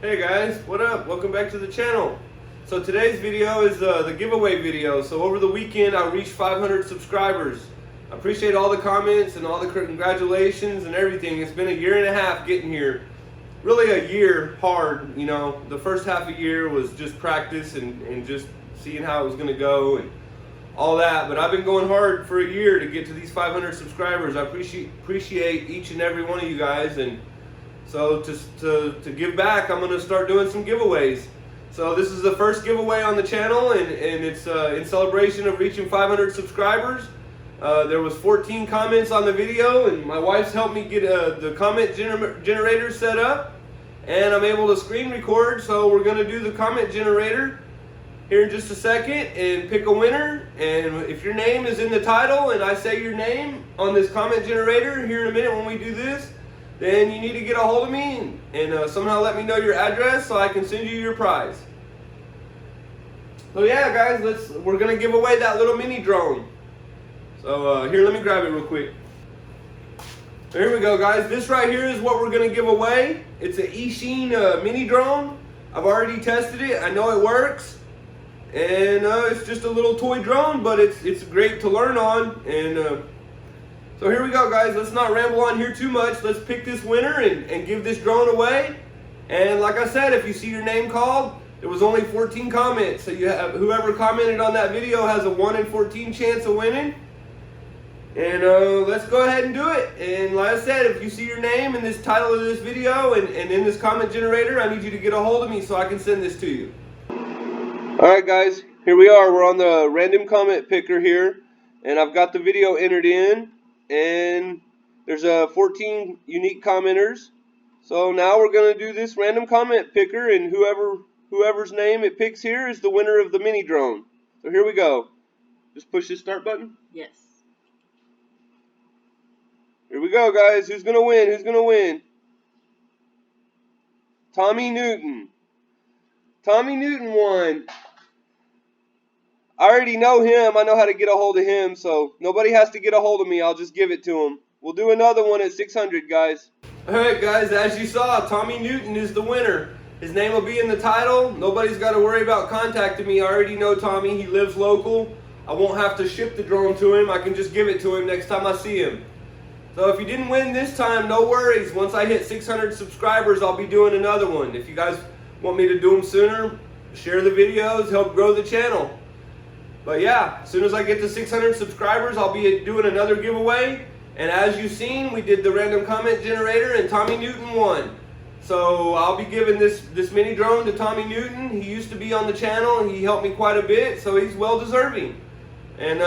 Hey guys, what up? Welcome back to the channel. So today's video is the giveaway video. So over the weekend I reached 500 subscribers. I appreciate all the comments and all the congratulations and everything. It's been a year and a half getting here. Really a year hard, you know. The first half a year was just practice and just seeing how it was going to go and all that. But I've been going hard for a year to get to these 500 subscribers. I appreciate each and every one of you guys. And so to give back, I'm going to start doing some giveaways. So this is the first giveaway on the channel, and it's in celebration of reaching 500 subscribers. There was 14 comments on the video, and my wife's helped me get the comment generator set up, and I'm able to screen record. So we're going to do the comment generator here in just a second and pick a winner. And if your name is in the title and I say your name on this comment generator here in a minute when we do this, then you need to get a hold of me and somehow let me know your address so I can send you your prize. So yeah, guys, we're gonna give away that little mini drone. So here, let me grab it real quick. Here we go, guys. This right here is what we're gonna give away. It's an Eachine mini drone. I've already tested it. I know it works, and it's just a little toy drone, but it's great to learn on. And so here we go, guys. Let's not ramble on here too much. Let's pick this winner and give this drone away. And like I said, if you see your name called, there was only 14 comments. So you have, whoever commented on that video has a 1 in 14 chance of winning. And let's go ahead and do it. And like I said, if you see your name in this title of this video and in this comment generator, I need you to get a hold of me so I can send this to you. Alright guys, here we are. We're on the random comment picker here. And I've got the video entered in. And there's 14 unique commenters. So now we're going to do this random comment picker, and whoever's name it picks here is the winner of the mini drone. So here we go. Just push this start button. Yes. Here we go, guys. Who's going to win? Who's going to win? Tommy Newton. Tommy Newton won. I already know him. I know how to get a hold of him, so nobody has to get a hold of me. I'll just give it to him. We'll do another one at 600, guys. Alright, guys, as you saw, Tommy Newton is the winner. His name will be in the title. Nobody's got to worry about contacting me. I already know Tommy. He lives local. I won't have to ship the drone to him. I can just give it to him next time I see him. So if you didn't win this time, no worries. Once I hit 600 subscribers, I'll be doing another one. If you guys want me to do them sooner, share the videos, help grow the channel. But yeah, as soon as I get to 600 subscribers, I'll be doing another giveaway. And as you've seen, we did the random comment generator and Tommy Newton won. So I'll be giving this mini drone to Tommy Newton. He used to be on the channel and he helped me quite a bit, so he's well deserving. And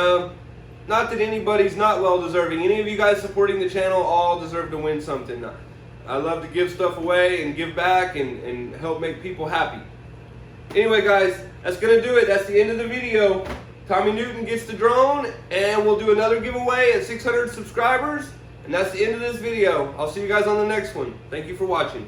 not that anybody's not well deserving. Any of you guys supporting the channel all deserve to win something. I love to give stuff away and give back and help make people happy. Anyway, guys, that's going to do it. That's the end of the video. Tommy Newton gets the drone, and we'll do another giveaway at 600 subscribers. And that's the end of this video. I'll see you guys on the next one. Thank you for watching.